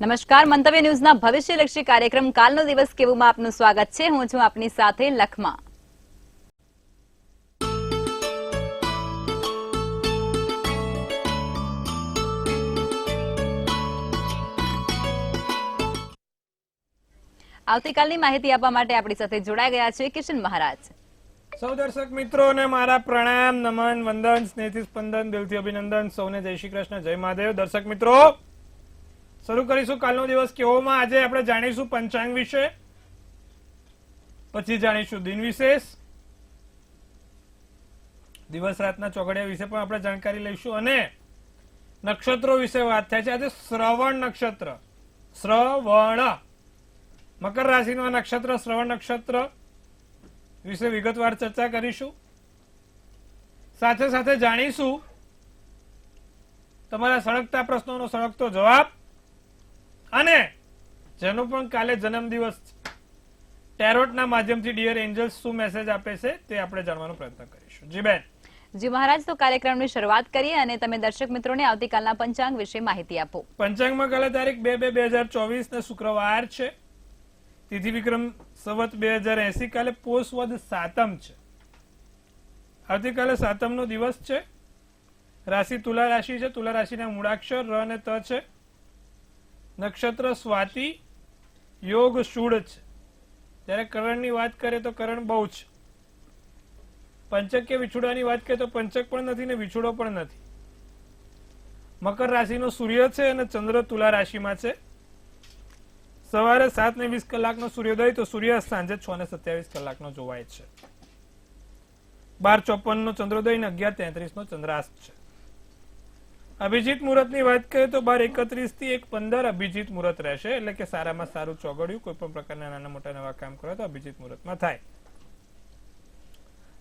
નમસ્કાર, મંતવ્ય ન્યૂઝના ભવિષ્યલક્ષી કાર્યક્રમ કાલનો દિવસ કેવુંમાં આપનું સ્વાગત છે. હું છું આપની સાથે લખમા. આવતીકાલની માહિતી આપવા માટે આપણી સાથે જોડાઈ ગયા છે કિશન મહારાજ. સૌ દર્શક મિત્રોને મારા પ્રણામ, નમન, વંદન, સ્નેહથી સ્પંદન, દિલથી અભિનંદન. સૌને જય શ્રી કૃષ્ણ, જય મહાદેવ. દર્શક મિત્રો, શરૂ કરીશું કાલનો દિવસ કેવોમાં. આજે આપણે જાણીશું પંચાંગ વિશે, પછી જાણીશું દિન વિશેષ, દિવસ રાતના ચોઘડિયા વિશે પણ આપણે જાણકારી લઈશું, અને નક્ષત્રો વિશે વાત થાય છે. આજે શ્રવણ નક્ષત્ર, શ્રવણ મકર રાશિનું નક્ષત્ર શ્રવણ નક્ષત્ર વિશે વિગતવાર ચર્ચા કરીશું. સાથે સાથે જાણીશું તમારા સળગતા પ્રશ્નોનો સળગતો જવાબ, અને જેનો પણ કાલે જન્મદિવસ ટેરોટના માધ્યમથી ડિયર એન્જલ્સ શું મેસેજ આપે છે તે આપણે જાણવાનો પ્રયત્ન કરીશું. જી બેન. જી મહારાજ, તો કાર્યક્રમની શરૂઆત કરીએ અને તમે દર્શક મિત્રોને આવતીકાલના પંચાંગ વિશે માહિતી આપો. પંચાંગમાં કાલે તારીખ 2/2/2024 ને શુક્રવાર છે. તિથિ વિક્રમ સંવત 2080. કાલે પોષ વદ સાતમ છે. આવતીકાલે સાતમનો દિવસ છે. રાશિ તુલા રાશિ છે. તુલા રાશિના મૂળાક્ષર ર અને ત છે. નક્ષત્ર સ્વાતિ, યોગ શૂળ છે. જ્યારે કરણની વાત કરીએ તો કરણ બહુ છે. પંચક કે વિછુડાની વાત કરીએ તો પંચક પણ નથી ને વિછુડો પણ નથી. મકર રાશિનો સૂર્ય છે અને ચંદ્ર તુલા રાશિમાં છે. સવારે 7:20 સૂર્યોદય, તો સૂર્યાસ્ત સાંજે 6:27 જોવાય છે. 12:54 ચંદ્રોદય ને 11:33 ચંદ્રાસ્ત છે. અભિજીત મુહૂર્તની વાત કરીએ તો 12:31 થી 1:15 અભિજીત મુહૂર્ત રહેશે, એટલે કે સારામાં સારું ચોગડિયું કોઈ પણ પ્રકારના નાના મોટા નવા કામ કરો તો અભિજીત મુહૂર્તમાં થાય.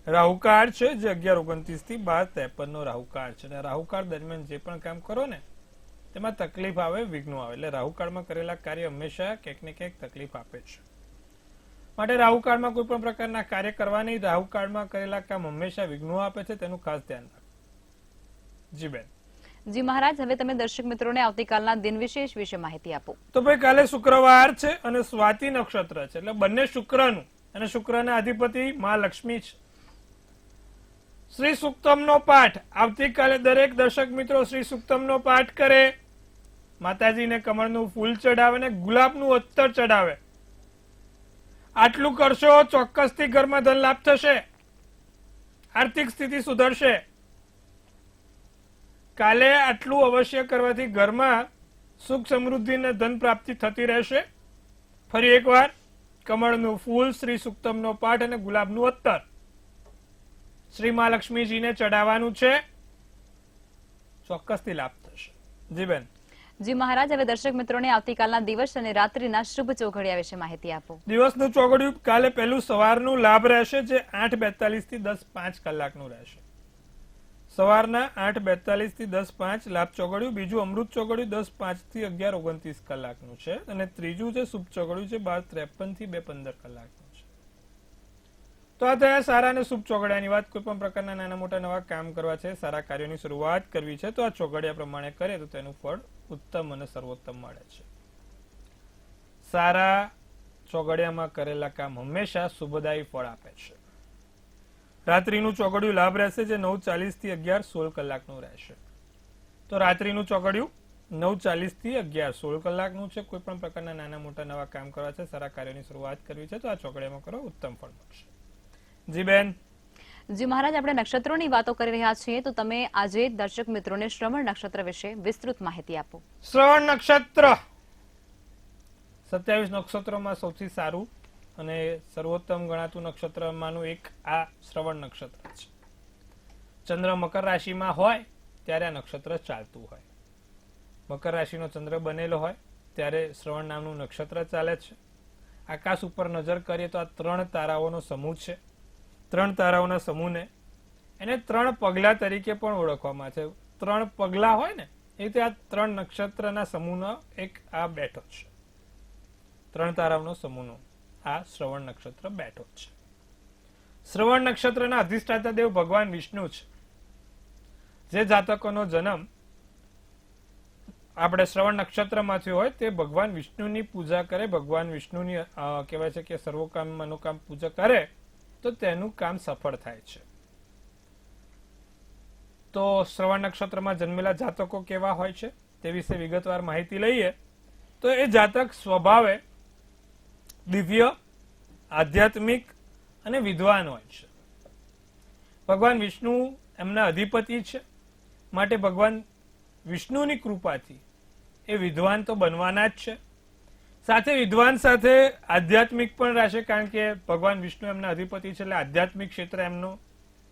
રાહુકાળ છે જે 11:29 થી 12:53 રાહુકાળ છે. અને રાહુકાળ દરમિયાન જે પણ કામ કરો ને તેમાં તકલીફ આવે, વિઘ્નો આવે. એટલે રાહુકાળમાં કરેલા કાર્ય હંમેશા ક્યાંક ને ક્યાંક તકલીફ આપે છે. માટે રાહુકાળમાં કોઈ પણ પ્રકારના કાર્ય કરવા નહીં. રાહુકાળમાં કરેલા કામ હંમેશા વિઘ્નો આપે છે, તેનું ખાસ ધ્યાન રાખો. જી બેન. જી મહારાજ, હવે તમે દર્શક મિત્રોને આવતીકાલના દિન વિશેષ વિશે માહિતી આપો. તો ભાઈ કાલે શુક્રવાર છે અને સ્વાતિ નક્ષત્ર છે, એટલે બંને શુક્રનું, અને શુક્રના અધિપતિ મા લક્ષ્મી છે. શ્રી સુક્તમનો પાઠ આવતીકાલે દરેક દર્શક મિત્રો શ્રી સુક્તમનો પાઠ કરે, માતાજીને કમળનું ફૂલ ચડાવે ને ગુલાબનું અત્તર ચડાવે. આટલું કરશો ચોક્કસથી ઘરમાં ધન લાભ થશે, આર્થિક સ્થિતિ સુધરશે. કાલે આટલું અવશ્ય કરવાથી ઘરમાં સુખ સમૃદ્ધિ અને ધન પ્રાપ્તિ થતી રહેશે. ફરી એકવાર, કમળનું ફૂલ, શ્રી સુક્તમનો પાઠ અને ગુલાબનું અત્તર શ્રી મહાલક્ષ્મીજીને ચડાવવાનું છે. ચોક્કસથી લાભ થશે. જી બેન. જી મહારાજ, હવે દર્શક મિત્રોને આવતીકાલના દિવસ અને રાત્રિના શુભ ચોઘડિયા વિશે માહિતી આપો. દિવસનું ચોઘડિયું કાલે પહેલું સવારનું લાભ રહેશે, જે 8:42 થી 10:05 રહેશે. સવારના 8:42 થી 10:05 લાભ ચોઘડિયું. બીજું અમૃત ચોઘડિયું 10:05 થી 11:29 છે. અને ત્રીજું છે શુભ ચોઘડિયું છે 12:53 થી 2:15 છે. તો આ થયા સારા અને શુભ ચોઘડિયાની વાત. કોઈ પણ પ્રકારના નાના મોટા નવા કામ કરવા છે, સારા કાર્યોની શરૂઆત કરવી છે, તો આ ચોઘડિયા પ્રમાણે કરે તો તેનું ફળ ઉત્તમ અને સર્વોત્તમ મળે છે. સારા ચોઘડિયામાં કરેલા કામ હંમેશા શુભદાયી ફળ આપે છે. રાત્રિનું ચોઘડિયું લાભ રહેશે, જે 9:40 થી 11:16 રહેશે. તો રાત્રિનું ચોઘડિયું 9:40 થી 11:16 છે. કોઈ પણ પ્રકારના નાના મોટા નવા કામ કરવા છે, સારા કાર્યોની શરૂઆત કરવી છે, તો આ ચોઘડિયામાં કરો, ઉત્તમ ફળ મળશે. જી બેન. જી મહારાજ, આપણે નક્ષત્રોની વાતો કરી રહ્યા છીએ, તો તમે આજે દર્શક મિત્રોને શ્રવણ નક્ષત્ર વિશે વિસ્તૃત માહિતી આપો. શ્રવણ નક્ષત્ર 27 નક્ષત્રોમાં સૌથી સારું અને સર્વોત્તમ ગણાતું નક્ષત્રમાંનું એક આ શ્રવણ નક્ષત્ર છે. ચંદ્ર મકર રાશિમાં હોય ત્યારે આ નક્ષત્ર ચાલતું હોય. મકર રાશિનો ચંદ્ર બનેલો હોય ત્યારે શ્રવણ નામનું નક્ષત્ર ચાલે છે. આકાશ ઉપર નજર કરીએ તો આ 3 તારાઓનો સમૂહ છે. 3 તારાઓના સમૂહને એને 3 પગલા તરીકે પણ ઓળખવામાં છે. 3 પગલા હોય ને એ રીતે આ 3 નક્ષત્રના સમૂહનો એક આ બેઠો છે. 3 તારાઓનો સમૂહનો આ શ્રવણ નક્ષત્ર બેઠો છે. શ્રવણ નક્ષત્રના અધિષ્ઠાતા દેવ ભગવાન વિષ્ણુ છે. જે જાતકોનો જન્મ આપણે શ્રવણ નક્ષત્રમાંથી હોય તે ભગવાન વિષ્ણુની પૂજા કરે, ભગવાન વિષ્ણુની કહેવાય છે કે સર્વકામ મનોકામ પૂજા કરે તો તેનું કામ સફળ થાય છે. તો શ્રવણ નક્ષત્રમાં જન્મેલા જાતકો કેવા હોય છે તે વિશે વિગતવાર માહિતી લઈએ. તો એ જાતક સ્વભાવે દિવ્ય, આધ્યાત્મિક અને વિદ્વાન હોય છે. ભગવાન વિષ્ણુ એમના અધિપતિ છે, માટે ભગવાન વિષ્ણુની કૃપાથી એ વિદ્વાન તો બનવાના જ છે. સાથે વિદ્વાન સાથે આધ્યાત્મિક પણ રહેશે, કારણ કે ભગવાન વિષ્ણુ એમના અધિપતિ છે એટલે આધ્યાત્મિક ક્ષેત્ર એમનો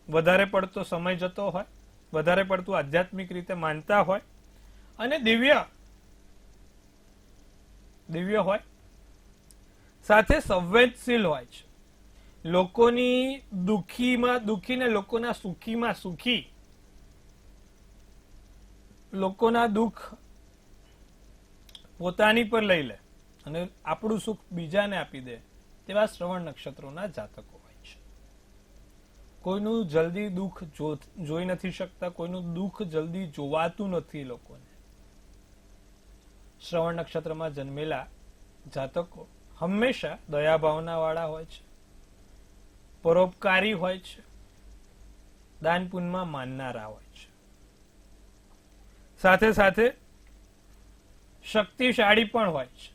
વધારે પડતો સમય જતો હોય, વધારે પડતું આધ્યાત્મિક રીતે માનતા હોય અને દિવ્ય હોય, સાથે સંવેદનશીલ હોય છે. લોકોની દુઃખીમાં દુઃખી ને લોકોના સુખીમાં સુખી, લોકોના દુઃખ પોતાની પર લઈ લે અને આપણું સુખ બીજાને આપી દે તેવા શ્રવણ નક્ષત્રોના જાતકો હોય છે. કોઈનું જલ્દી દુઃખ જોઈ નથી શકતા, કોઈનું દુઃખ જલ્દી જોવાતું નથી લોકોને. શ્રવણ નક્ષત્રમાં જન્મેલા જાતકો હંમેશા દયાભાવના વાળા હોય છે, પરોપકારી હોય છે, દાન પુણ્યમાં માનનારા હોય છે. સાથે સાથે શક્તિશાળી પણ હોય છે,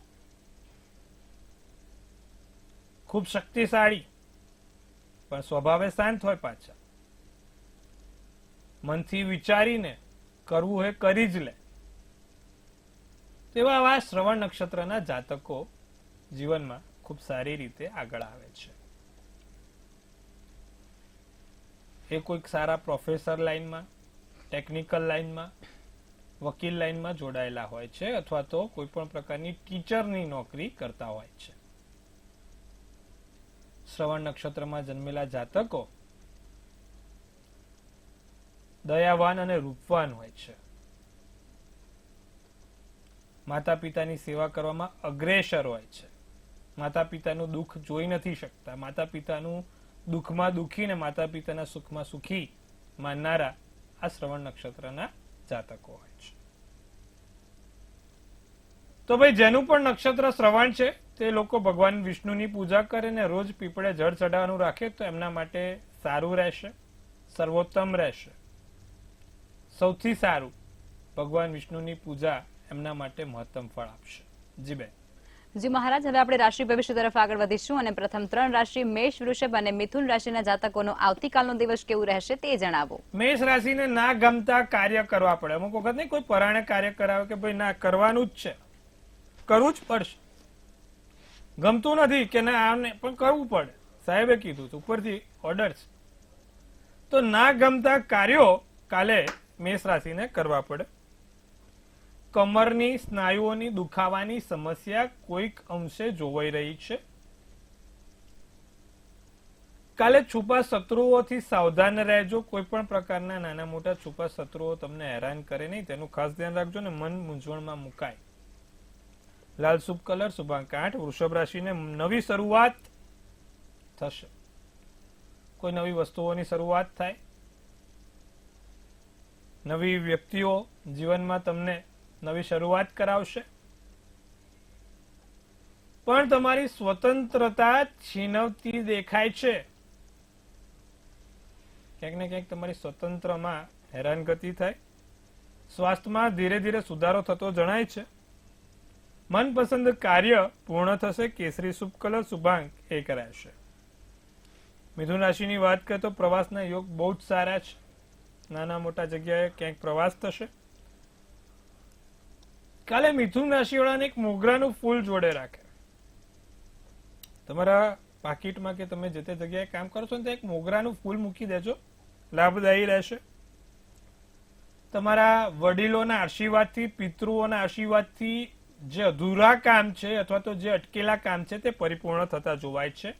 ખૂબ શક્તિશાળી પણ સ્વભાવે શાંત હોય. પાછા મનથી વિચારીને કરવું હોય કરી જ લે. તેવા આવા શ્રવણ નક્ષત્રના જાતકો જીવનમાં ખૂબ સારી રીતે આગળ આવે છે. એ કોઈક સારા પ્રોફેસર લાઈનમાં, ટેકનિકલ લાઈનમાં, વકીલ લાઈનમાં જોડાયેલા હોય છે, અથવા તો કોઈ પણ પ્રકારની ટીચરની નોકરી કરતા હોય છે. શ્રવણ નક્ષત્રમાં જન્મેલા જાતકો દયાવાન અને રૂપવાન હોય છે. માતા પિતાની સેવા કરવામાં અગ્રેસર હોય છે. માતા પિતાનું દુઃખ જોઈ નથી શકતા, માતા પિતાનું દુઃખમાં દુઃખી ને માતા પિતાના સુખમાં સુખી માનનારા આ શ્રવણ નક્ષત્રના જાતકો હોય છે. તો ભાઈ જેનું પણ નક્ષત્ર શ્રવણ છે તે લોકો ભગવાન વિષ્ણુની પૂજા કરે ને રોજ પીપળે જળ ચડાવવાનું રાખે તો એમના માટે સારું રહેશે, સર્વોત્તમ રહેશે. સૌથી સારું ભગવાન વિષ્ણુની પૂજા એમના માટે મહત્તમ ફળ આપશે. જી બેન. જી મહારાજ, હવે આપણે રાશિ ભવિષ્ય તરફ આગળ વધીશું અને પ્રથમ 3 રાશિ મેષ, વૃષભ અને મિથુન રાશિના જાતકોનો આવતીકાલનો દિવસ કેવું રહેશે તે જણાવો. મેષ રાશિને ના ગમતા કાર્ય કરવા પડે. અમુક વખત નહીં કોઈ પરાણે કાર્ય કરાવે કે ભાઈ ના કરવાનું જ છે, કરવું જ પડશે. ગમતું નથી કે ના આને પણ કરવું પડે, સાહેબે કીધું ઉપરથી ઓર્ડર છે, તો ના ગમતા કાર્યો કાલે મેષ રાશિને કરવા પડે. કમરની સ્નાયુઓની દુખાવાની સમસ્યા કોઈક અંશે જોવાઈ રહી છે. કાલે છુપા શત્રુઓથી સાવધાન રહેજો. કોઈ પણ પ્રકારના નાના મોટા છુપા શત્રુઓ તમને હેરાન કરે નહીં, તેનું ખાસ ધ્યાન રાખજો ને મન મૂંઝવણમાં મુકાય. લાલ શુભ કલર શુભાંક 8. વૃષભ રાશિને નવી શરૂઆત થશે, કોઈ નવી વસ્તુઓની શરૂઆત થાય. નવી વ્યક્તિઓ જીવનમાં તમને નવી શરૂઆત કરાવશે, પણ તમારી સ્વતંત્રતા છીનવતી દેખાય છે. ક્યાંક ને ક્યાંક તમારી સ્વતંત્રમાં હેરાનગતિ થાય. સ્વાસ્થ્યમાં ધીરે ધીરે સુધારો થતો જણાય છે. મનપસંદ કાર્ય પૂર્ણ થશે. કેસરી શુભ કલર શુભાંક 1 રહેશે. મિથુન રાશિની વાત કરીએ તો પ્રવાસના યોગ બહુ જ સારા છે. નાના મોટા જગ્યાએ ક્યાંક પ્રવાસ થશે. કાલે મિથુન રાશિવાળાને એક મોગરાનું ફૂલ જોડે રાખે. તમારા પાકીટમાં કે તમે જે તે જગ્યાએ કામ કરો છો ને ત્યાં એક મોગરાનું ફૂલ મૂકી દેજો, લાભદાયી રહેશે. તમારા વડીલોના આશીર્વાદથી, પિતૃઓના આશીર્વાદથી જે અધૂરા કામ છે અથવા તો જે અટકેલા કામ છે તે પરિપૂર્ણ થતા જોવાય છે.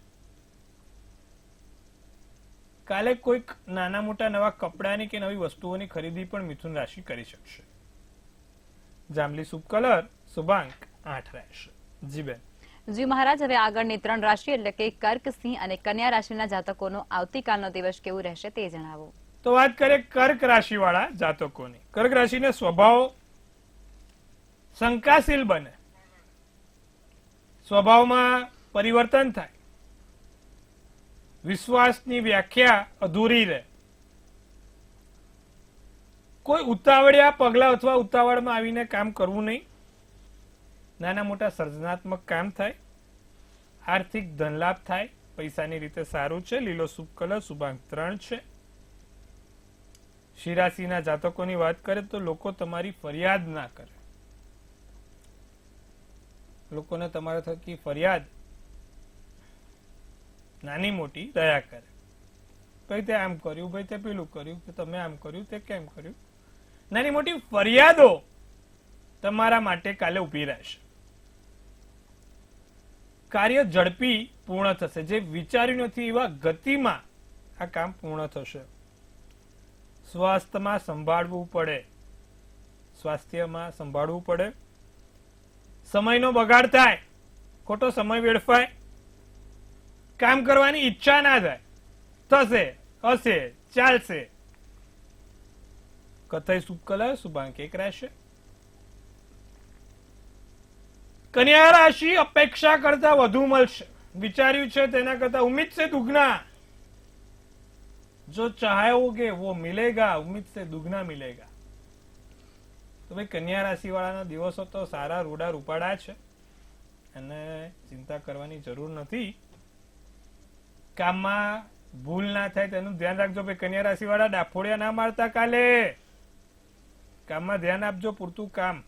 કાલે કોઈક નાના મોટા નવા કપડાની કે નવી વસ્તુઓની ખરીદી પણ મિથુન રાશિ કરી શકશે. જાંબલી શુભ કલર શુભાંક 8 રહેશે. જી બેન. જી મહારાજ, હવે આગળની 3 રાશિ એટલે કે કર્ક, સિંહ અને કન્યા રાશિના જાતકોનો આવતીકાલનો દિવસ કેવું રહેશે તે જણાવો. તો વાત કરીએ કર્ક રાશિ વાળા જાતકોની. કર્ક રાશિને સ્વભાવ શંકાશીલ બને, સ્વભાવમાં પરિવર્તન થાય, વિશ્વાસની વ્યાખ્યા અધૂરી રહે, કોઈ ઉતાવળિયા પગલા અથવા ઉતાવળમાં આવીને કામ કરવું નહીં, નાના મોટા સર્જનાત્મક કામ થાય, આર્થિક ધનલાભ થાય, પૈસાની રીતે સારું છે, લીલો શુભ કલર શુભાંક 3 છે. સિંહ રાશિના જાતકોની વાત કરે તો લોકો તમારી ફરિયાદ ના કરે, લોકોને તમારા થકી ફરિયાદ નાની મોટી દયા કરે, ભાઈ તે આમ કર્યું, ભાઈ તે પેલું કર્યું, કે તમે આમ કર્યું, તે કેમ કર્યું, નાની મોટી ફરિયાદો તમારા માટે કાલે ઉભી રહેશે. કાર્ય ઝડપી પૂર્ણ થશે, જે વિચાર્યું નથી એવા ગતિમાં આ કામ પૂર્ણ થશે. સ્વાસ્થ્યમાં સંભાળવું પડે, સ્વાસ્થ્યમાં સંભાળવું પડે, સમયનો બગાડ થાય, ખોટો સમય વેડફાય, કામ કરવાની ઈચ્છા ના થાય, થશે, હશે, ચાલશે. કથાઈ શુભ કલર શુભાંક 1 રહેશે. કન્યા રાશિ અપેક્ષા કરતા વધુ મળશે, વિચાર્યું છે તેના કરતા ઉમ્મીદ से दुगना, जो चाहोगे वो मिलेगा, उम्मीद से दुगना मिलेगा. તો ભાઈ કન્યા રાશિ વાળાના દિવસો તો સારા રૂડા રૂપાડા છે અને ચિંતા કરવાની જરૂર નથી. કામમાં ભૂલ ના થાય તેનું ધ્યાન રાખજો. ભાઈ કન્યા રાશિ વાળા ડાફોડિયા ના મારતા કાલે, કામમાં ધ્યાન આપજો, પૂરતું કામ.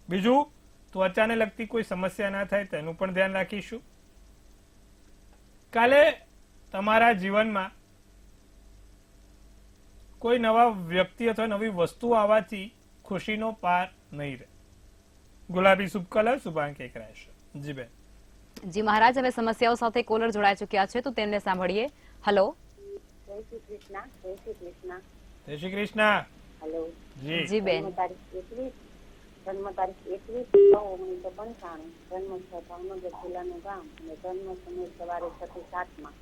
બીજું, ત્વચાને લગતી કોઈ સમસ્યા ના થાય તેનું પણ ધ્યાન રાખીશું. કાલે તમારા જીવનમાં કોઈ નવા વ્યક્તિ અથવા નવી વસ્તુ આવવાથી ખુશીનો પાર નહીં રહે. ગુલાબી શુભ કલર શુભાંક 1 રહેશે. જી બેન. જી મહારાજ, હવે સમસ્યાઓ સાથે કોલર જોડાઈ ચુક્યા છે તો તેમને સાંભળીએ. હલો. જય શ્રી કૃષ્ણ. જય શ્રી કૃષ્ણ. જય શ્રી કૃષ્ણ. હેલો. જી. જી બેન. જન્મ તારીખ 21/9/1995, જન્મ સ્થળ ભાવનગર જિલ્લાનું ગામ અને જન્મ સમય સવારે 6:07.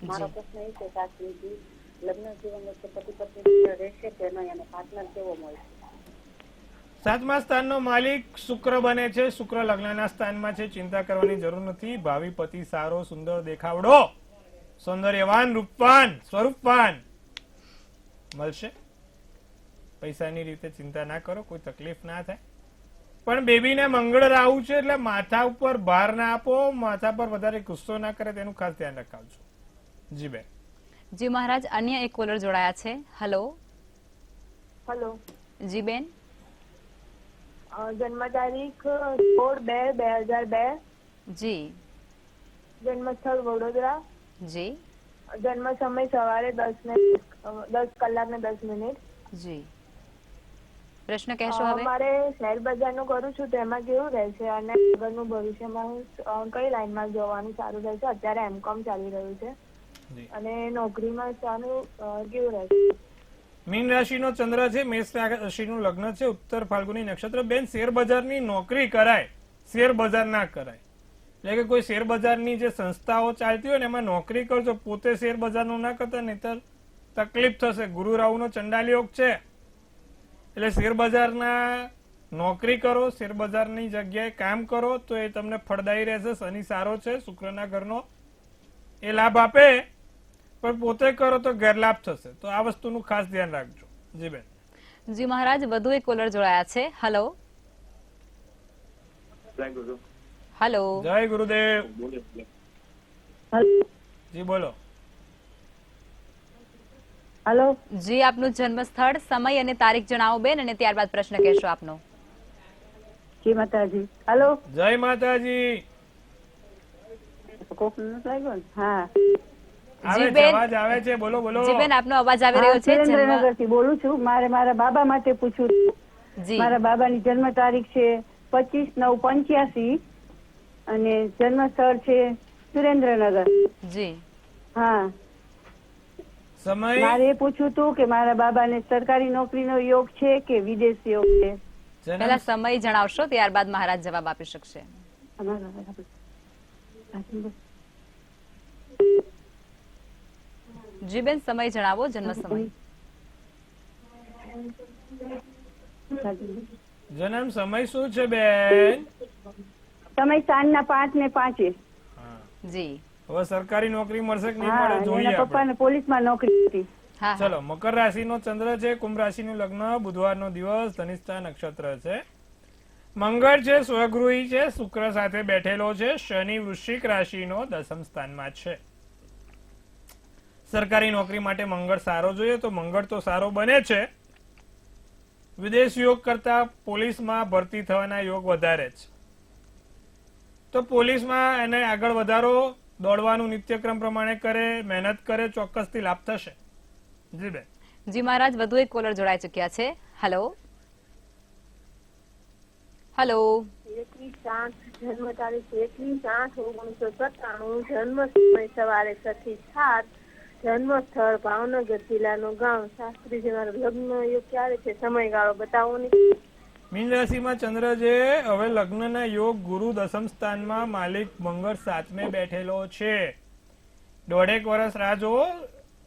મારો પ્રશ્ન એ છે, સાસરીજી લગ્ન જીવન વચ્ચે પતિ પત્ની રહેશે કે નહીં અને પાર્ટનર કેવો મળશે? 7મા સ્થાનનો માલિક શુક્ર બને છે, શુક્ર લગ્નના સ્થાનમાં છે, ચિંતા કરવાની જરૂર નથી. ભાવિ પતિ સારો, સુંદર દેખાવડો, સૌંદર્યવાન, રૂપવાન, સ્વરૂપવાન મળશે. પૈસાની રીતે ચિંતા ના કરો, કોઈ તકલીફ ના થાય. પણ બેબીને મંગળ રાહુ છે એટલે માથા ઉપર ભાર ના આપો, માથા પર વધારે ગુસ્સો ના કરે તેનું ખાસ ધ્યાન રાખજો. જી બેન. જી મહારાજ, અન્ય એક કોલર જોડાયા છે. હલો. હેલો. જી બેન. જન્મ તારીખ 16/2/2002, જી. જન્મ સ્થળ વડોદરા, જી. જન્મ સમય સવારે 10:10 જી. પ્રશ્ન કહેશો હવે? મારે શેર બજારનું કરું છું, તેમાં કેવું રહેશે અને આગળનું ભવિષ્યમાં હું કઈ લાઈનમાં જવાનું સારું રહેશે? અત્યારે એમકોમ ચાલી રહ્યું છે અને નોકરીમાં સારું કેવું રહેશે? મીન રાશિનો ચંદ્ર છે, મેષ રાશિનું લગ્ન છે, ઉત્તર ફાલ્ગુની નક્ષત્ર. બેન, શેર બજારની નોકરી કરાય, શેર બજાર ના કરાય. એટલે કે કોઈ શેર બજારની જે સંસ્થાઓ ચાલતી હોય ને એમાં નોકરી કરજો, પોતે શેર બજારનું ના કરતા, નહીતર તકલીફ થશે. ગુરુ રાહુનો ચંડાલ યોગ છે એટલે શેર બજારના નોકરી કરો, શેર બજારની જગ્યાએ કામ કરો તો એ તમને ફળદાયી રહેશે. શનિ સારો છે, શુક્રના ઘરનો, એ લાભ આપે, પણ પોતે કરો તો ગેરલાભ થશે. તો આ વસ્તુનું ખાસ ધ્યાન રાખજો. જી બેન. જી મહારાજ, વધુ એક કોલર જોડાયા છે. હલો. હલો. જય ગુરુદેવ. જી બોલો. હેલો. જી, આપનું જન્મ સ્થળ, સમય અને તારીખ જણાવો બેન, અને ત્યારબાદ પ્રશ્ન કહેશો આપનો. જી માતાજી. હેલો. જય માતાજી. કોક નથી લાગ્યો ને? હા. આવે છે, બેન. અવાજ આવે છે, બોલો બોલો. જી બેન, આપનો અવાજ આવી રહ્યો છે. સુરેન્દ્રનગર થી બોલું છું. મારે મારા બાબા માટે પૂછવું. જી. મારા બાબાની જન્મ તારીખ છે 25/9/85 અને જન્મ સ્થળ છે સુરેન્દ્રનગર. જી. હા. સમય મારે એ પૂછવું હતું કે મારા બાબાને સરકારી નોકરીનો યોગ છે કે વિદેશ યોગ છે? પહેલા સમય જણાવશો, ત્યારબાદ મહારાજ જવાબ આપી શકશે. જી બેન, સમય જણાવો, જન્મ સમય. જન્મ સમય શું છે બેન? સમય સાંજના 5 ને 5. હા. જી હવે સરકારી નોકરી મળશે કે નહીં હા, મળે જોઈએ એના આપણે. પપ્પાને પોલીસમાં નોકરી હતી. હા હા. ચલો, મકર રાશિનો ચંદ્ર છે, કુંભ રાશિનું લગ્ન, બુધવારનો દિવસ, ધનિષ્ઠા નક્ષત્ર છે, મંગળ છે, સ્વગૃહી છે, શુક્ર સાથે બેઠેલો છે, શનિ વૃશ્ચિક રાશિનો 10મ સ્થાનમાં છે. સરકારી નોકરી માટે મંગળ સારો જોઈએ તો મંગળ તો સારો બને છે. વિદેશ યોગ કરતા પોલીસમાં ભરતી થવાના યોગ વધારે છે. તો પોલીસમાં એને આગળ વધારો, દોડવાનું નિત્યક્રમ પ્રમાણે કરે, મહેનત કરે, ચોક્કસથી લાભ થશે. જી બેન. જી મહારાજ, વધુ એક કોલર જોડાઈ ચુક્યા છે. Hello hello. 21/8 જન્મ તારીખ 21/8/1997, જન્મ સમય સવારે 6 થી 7, જન્મ સ્થળ ભાવનગર, જિલ્લાનું ગામ. શાસ્ત્રીજી મારો લગ્ન યોગ ક્યારે છે, સમયગાળો બતાવો ને. મીન રાશિમાં ચંદ્ર છે. હવે લગ્નના યોગ, ગુરુ 10મ સ્થાનમાં, માલિક મંગળ 7મે બેઠેલો છે. 1.5 વર્ષ રાહ જુઓ.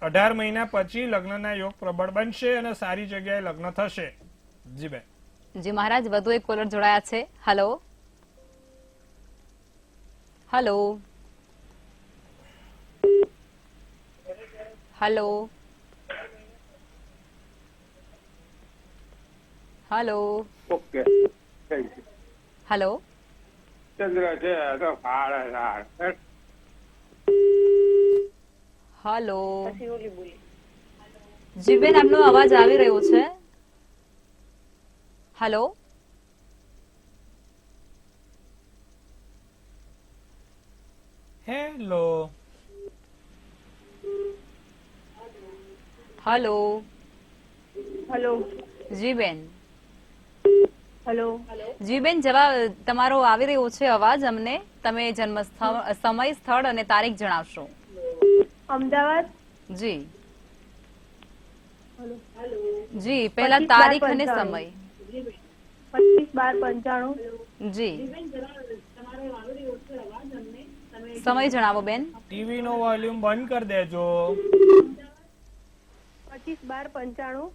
18 મહિના પછી લગ્નના યોગ પ્રબળ બનશે અને સારી જગ્યાએ લગ્ન થશે. જી બેન. જી મહારાજ, વધુ એક કોલર જોડાયા છે. Hello hello hello hello okay hello. ચંદ્ર છે તો ફાળે હેલો. પછી ઓલી બોલી. જી બેન, આપનો અવાજ આવી રહ્યો છે. Hello hello. હેલો. હેલો જી બેન. હેલો. જી બેન, જવાબ તમારો આવી રહ્યો છે અવાજ અમને. તમે જન્મ સમય, સ્થળ અને તારીખ જણાવશો. અમદાવાદ. જી જી, પહેલા 25/12/95. તારીખ અને સમય. 25/12/95. જી, સમય જણાવો બેન. ટીવી નો વોલ્યુમ બંધ કરી દેજો. 25/12/95.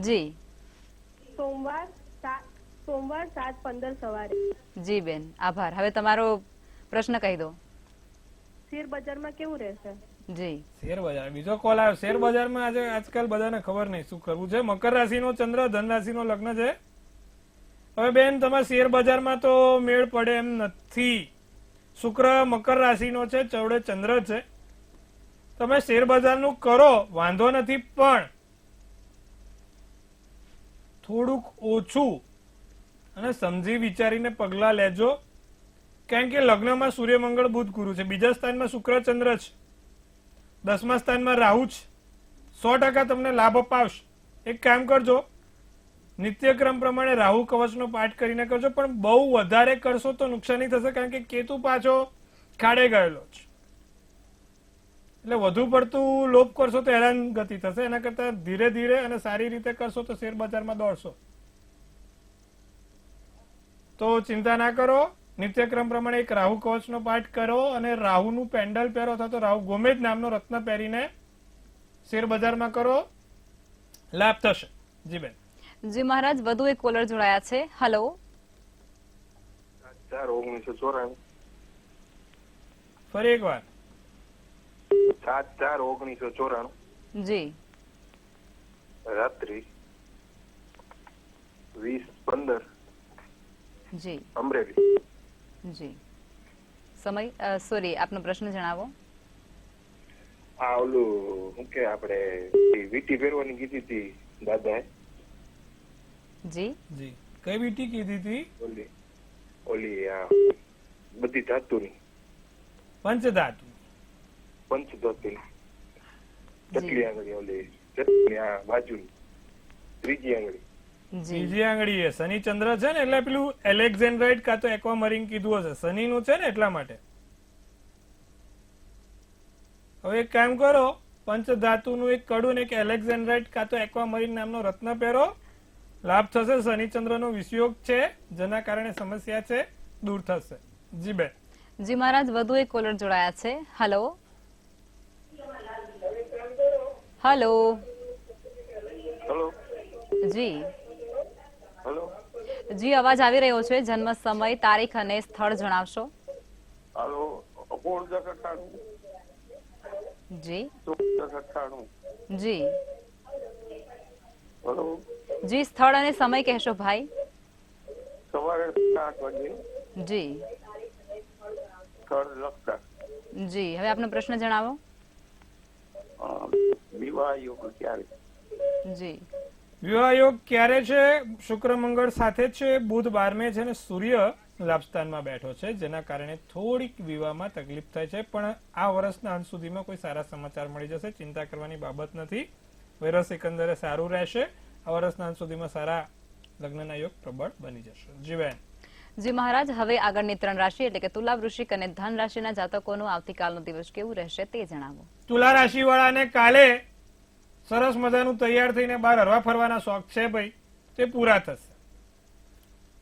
જી સોમવાર 7:15 સવારે. જી બેન, આભાર. હવે તમારો પ્રશ્ન કહી દો. શેર બજારમાં કેવું રહેશે? જી શેર બજાર, બીજો કોલ આવ્યો. શેર બજારમાં આજે આજકાલ બધાને ખબર નહીં શું કરવું છે. મકર રાશિનો ચંદ્ર, ધન રાશિનો લગ્ન છે. હવે બેન, તમારે શેર બજારમાં તો મેળ પડે એમ નથી. શુક્ર મકર રાશિનો છે, ચૌડે ચંદ્ર છે. તમે શેર બજારનું કરો, વાંધો નથી, પણ થોડુંક ઓછું અને સમજી વિચારીને પગલા લેજો. કારણ કે લગ્નમાં સૂર્ય, મંગળ, બુધ, ગુરુ છે. બીજા સ્થાનમાં શુક્ર ચંદ્ર છે. 10મા સ્થાનમાં રાહુ છે. 100% તમને લાભ અપાવશે. એક કામ કરજો, નિત્યક્રમ પ્રમાણે રાહુ કવચનો પાઠ કરીને કરજો, પણ બહુ વધારે કરશો તો નુકસાની થશે. કારણ કે કેતુ પાછો ખાડે ગયેલો છે. એટલે વધુ પડતું લોભ કરશો તો હેરાન ગતિ થશે. એના કરતા ધીરે ધીરે અને સારી રીતે કરશો તો શેર બજારમાં દોડશો. તો ચિંતા ના કરો. નિત્યક્રમ પ્રમાણે એક રાહુ કવચનો પાઠ કરો અને રાહુનું પેન્ડલ પહેરો અથવા તો રાહુ ગોમેજ નામનો રત્ન પહેરીને શેર બજારમાં કરો, લાભ થશે. જી બેન. જી મહારાજ, વધુ એક કોલર જોડાયા છે. હેલો 7/4/1994. ફરી એક વાર. 7/4/1994 જી રાત્રિ 20:15 જી અમરેલી. જી, સમય સોરી, આપનો પ્રશ્ન જણાવો. આ ઓલું શું કે આપણે વીટી પહેરવાની કીધી હતી દાદાએ, જી જી, કઈ વીટી કીધી હતી? ઓલી આ બધી ધાતુની, પંચધાતુ. પંચધાતુની ચટલી આંગળી, ઓલી ચટલી આ બાજુની ત્રીજી આંગળી. જી બીજી આંગળી એ શનિ ચંદ્ર છે ને, એટલે પેલું એલેક્ઝેન્ડ્રાઇટ કાં તો એક્વામરીન કીધું હશે. શનિનું છે ને એટલા માટે. હવે એક કામ કરો, પંચધાતુનું એક કડું ને એક એલેક્ઝેન્ડ્રાઇટ કાં તો એક્વામરીન નામનો રત્ન પહેરો, લાભ થશે. શનિ ચંદ્રનો વિષયોગ છે, જેના કારણે સમસ્યા છે, દૂર થશે. જી બેન. જી મહારાજ, વધુ એક કોલર જોડાયા છે. હેલો હેલો હેલો જી હેલો જી અવાજ આવી રહ્યો છે. જન્મ સમય, તારીખ અને સ્થળ જણાવશો. હાલો 1898 જી 98 જી હલો જી સ્થળ અને સમય કહેશો ભાઈ. સવારે 8 વાગે જી સ્થળ લખતા જી હવે આપનો પ્રશ્ન જણાવો. વિવાહ યોગ ક્યારે? જી વિવાહ યોગ ક્યારે છે? શુક્ર મંગળ સાથે છે, બુધ 12મે છે અને સૂર્ય લાભસ્થાનમાં બેઠો છે, જેના કારણે થોડીક વિવાહમાં તકલીફ થાય છે, પણ આ વર્ષના અંત સુધીમાં કોઈ સારા સમાચાર મળી જશે. ચિંતા કરવાની બાબત નથી. વરસ એકંદરે સારું રહેશે. આ વર્ષના અંત સુધીમાં સારા લગ્નના યોગ પ્રબળ બની જશે. જી બેન. જી મહારાજ, હવે આગળની 3 રાશિ એટલે કે તુલા, વૃશ્ચિક અને ધન રાશિના જાતકોનો આવતીકાલનો દિવસ કેવું રહેશે તે જણાવો. તુલા રાશિ વાળાને કાલે સરસ મજાનું તૈયાર થઈને બહાર હરવા ફરવાના શોખ છે ભાઈ, તે પૂરા થશે.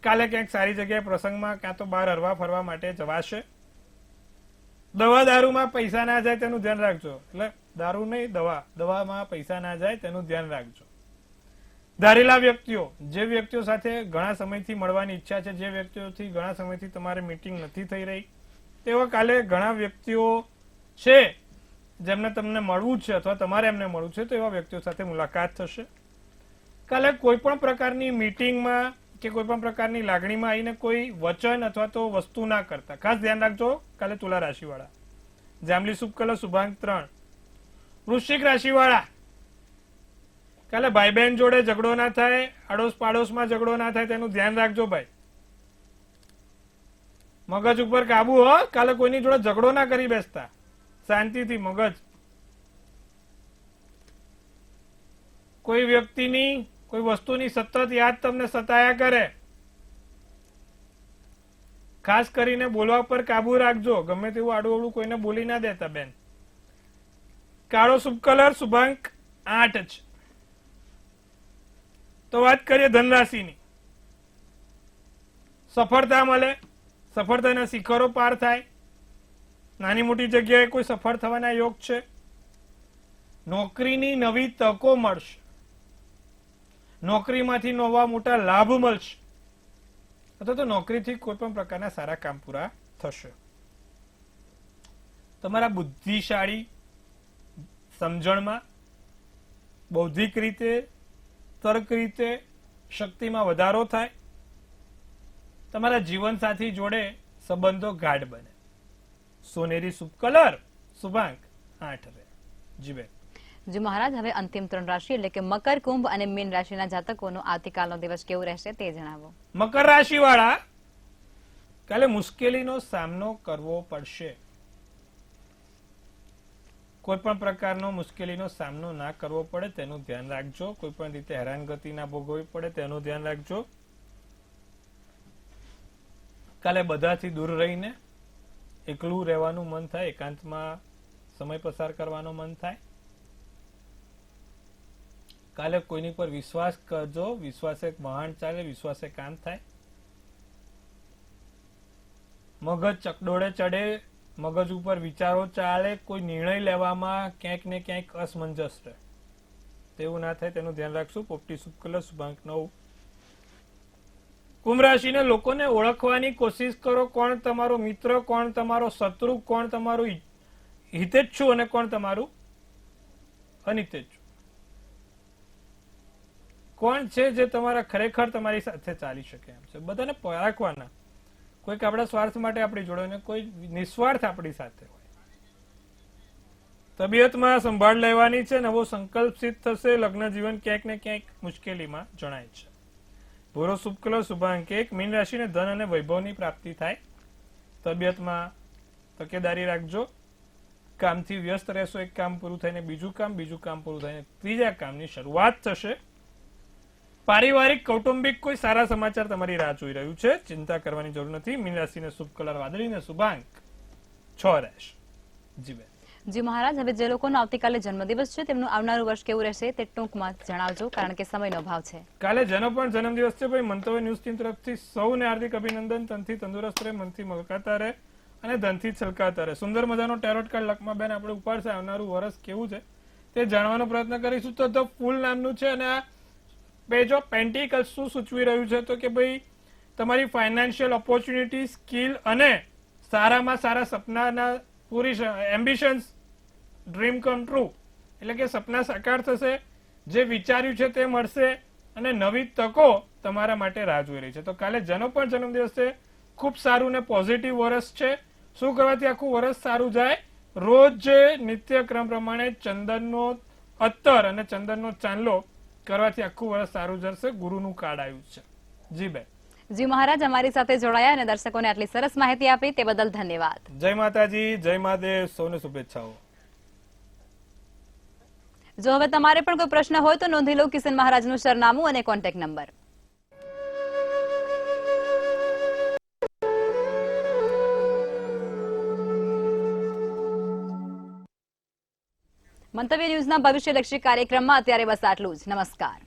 કાલે ક્યાંક સારી જગ્યાએ પ્રસંગમાં કાં તો બહાર હરવા ફરવા માટે જવાશે. દવા દારૂમાં પૈસા ના જાય તેનું ધ્યાન રાખજો. એટલે દારૂ નહીં, દવામાં પૈસા ના જાય તેનું ધ્યાન રાખજો. ધારેલા વ્યક્તિઓ, જે વ્યક્તિઓ સાથે ઘણા સમયથી મળવાની ઈચ્છા છે, જે વ્યક્તિઓથી ઘણા સમયથી તમારે મીટિંગ નથી થઈ રહી, તેવા કાલે ઘણા વ્યક્તિઓ છે જેમને તમને મળવું છે અથવા તમારે એમને મળવું છે, તો એવા વ્યક્તિઓ સાથે મુલાકાત થશે. કાલે કોઈ પણ પ્રકારની મીટિંગમાં કે કોઈ પણ પ્રકારની લાગણીમાં આવીને કોઈ વચન અથવા તો વસ્તુ ના કરતા. ખાસ ધ્યાન રાખજો કાલે તુલા રાશિવાળા. જાંબલી શુભ કલર શુભાંક 3. વૃશ્ચિક રાશિવાળા, કાલે ભાઈ બહેન જોડે ઝઘડો ના થાય, આડોશ પાડોશમાં ઝઘડો ના થાય તેનું ધ્યાન રાખજો ભાઈ. મગજ ઉપર કાબુ હો. કાલે કોઈની જોડે ઝઘડો ના કરી બેસતા, શાંતિથી મગજ. કોઈ વ્યક્તિની કોઈ વસ્તુની સતત યાદ તમને સતાયા કરે, ખાસ કરીને બોલવા પર કાબુ રાખજો. ગમે તેવું આડું અવળું કોઈને બોલી ના દેતા બેન. કાળો શુભ કલર શુભાંક 8 છે. તો વાત કરીએ ધનરાશિની. સફળતા મળે, સફળતાના શિખરો પાર થાય, નાની મોટી જગ્યાએ કોઈ સફળ થવાના યોગ છે. નોકરીની નવી તકો મળશે, નોકરીમાંથી નવા મોટા લાભ મળશે, અથવા તો નોકરીથી કોઈ પણ પ્રકારના સારા કામ પૂરા થશે. તમારા બુદ્ધિશાળી સમજણમાં, બૌદ્ધિક રીતે, તર્ક રીતે શક્તિમાં વધારો થાય. તમારા જીવનસાથી જોડે સંબંધો ગાઢ બને. સોનેરી શુભ કલર શુભાંક 8 રહે. જી બેન. જી મહારાજ, હવે અંતિમ 3 રાશિ એટલે કે મકર, કુંભ અને મીન રાશિના જાતકોનો આવતીકાલનો દિવસ કેવું રહેશે તે જણાવો. મકર રાશિ વાળા, કાલે મુશ્કેલીનો સામનો કરવો પડશે. કોઈ પણ પ્રકારનો મુશ્કેલીનો સામનો ના કરવો પડે તેનું ધ્યાન રાખજો. કોઈ પણ રીતે હેરાનગતિ ના ભોગવવી પડે તેનું ધ્યાન રાખજો. કાલે બધાથી દૂર રહીને એકલું રહેવાનું મન થાય, એકાંતમાં સમય પસાર કરવાનો મન થાય. કાલે કોઈની પર વિશ્વાસ કરજો. વિશ્વાસે વહાણ ચાલે, વિશ્વાસે કામ થાય. મગજ ચકડોળે ચડે, મગજ ઉપર વિચારો ચાલે, કોઈ નિર્ણય લેવામાં ક્યાંક ને ક્યાંક અસમંજસ રહે, તેવું ના થાય તેનું ધ્યાન રાખશું. પોપટી શુભ કલર શુભાંક 9. કુંભ રાશિના લોકોને ઓળખવાની કોશિશ કરો. કોણ તમારો મિત્ર, કોણ તમારો શત્રુ, કોણ તમારું હિતેચ્છુ અને કોણ તમારું અનિતેચ્છુ. કોણ છે જે તમારા ખરેખર તમારી સાથે ચાલી શકે એમ છે. બધાને પારખવાના. કોઈક આપણા સ્વાર્થ માટે આપણી જોડે ને કોઈ નિસ્વાર્થ આપણી સાથે હોય. તબિયતમાં સંભાળ લેવાની છે. નવો સંકલ્પ સિદ્ધ થશે. લગ્ન જીવન ક્યાંક ને ક્યાંક મુશ્કેલીમાં જણાય છે. ભૂરો શુભ કલર શુભાંક 1. મીન રાશિને ધન અને વૈભવની પ્રાપ્તિ થાય. તબિયતમાં તકેદારી રાખજો. કામથી વ્યસ્ત રહેશો. એક કામ પૂરું થઈને બીજું કામ, બીજું કામ પૂરું થઈને ત્રીજા કામની શરૂઆત થશે. પારિવારિક કૌટુંબિક કોઈ સારા સમાચાર તમારી રાહ જોઈ રહ્યું છે. ચિંતા કરવાની જરૂર નથી. મીન રાશિને શુભ કલર વાદળી અને શુભાંક 6 રહેશે. જી બેન. જી મહારાજ, હવે જે લોકોનો આવતીકાલે જન્મદિવસ છે તેમનું આવનારું વર્ષ કેવું રહેશે તે ટૂંકમાં જણાવજો, કારણ કે સમયનો અભાવ છે. કાલે જેનો પણ જન્મદિવસ છે ભાઈ, મંતવ્ય ન્યૂઝ ટીમ તરફથી સૌને હાર્દિક અભિનંદન. તનથી તંદુરસ્ત રહે, મનથી મલકાતા રહે અને ધનથી છલકાતા રહે. સુંદર મજાનો ટેરોટ કાર્ડ લખમાં બેન આપણે ઉપાડશે. આવનારું વર્ષ કેવું છે તે જાણવાનો પ્રયત્ન કરીશું. તો ધ ફૂલ નામનું છે અને આ પેજ ઓફ પેન્ટિકલ્સ શું સૂચવી રહ્યું છે તો કે ભાઈ તમારી ફાઇનાન્શિયલ ઓપોર્ચ્યુનિટી, સ્કિલ અને સારામાં સારા સપનાના પૂરી એમ્બિશન્સ ડ્રીમ કમ ટ્રુ એટલે કે સપના સાકાર થશે, જે વિચાર્યું છે તે મળશે અને નવી તકો તમારા માટે રાહ જોઈ રહી છે. તો કાલે જેનો પણ જન્મદિવસ છે ખૂબ સારું ને પોઝિટિવ વર્ષ છે. શું કરવાથી આખું વર્ષ સારું જાય? રોજ નિત્યક્રમ પ્રમાણે ચંદનનો અત્તર અને ચંદનનો ચાંદલો કરવાથી આખું વર્ષ સારું જશે. ગુરુનું કાર્ડ આવ્યું છે. જી બેન. જી મહારાજ, અમારી સાથે જોડાયા અને દર્શકોને આટલી સરસ માહિતી આપી તે બદલ ધન્યવાદ. જય માતાજી, જય મહાદેવ, સૌને શુભેચ્છાઓ. જો હવે તમારે પણ કોઈ પ્રશ્ન હોય તો નોંધી લો કિશન મહારાજનું સરનામું અને કોન્ટેક્ટ નંબર. મંતવ્ય ન્યૂઝના ભવિષ્યલક્ષી કાર્યક્રમમાં અત્યારે બસ આટલું જ. નમસ્કાર.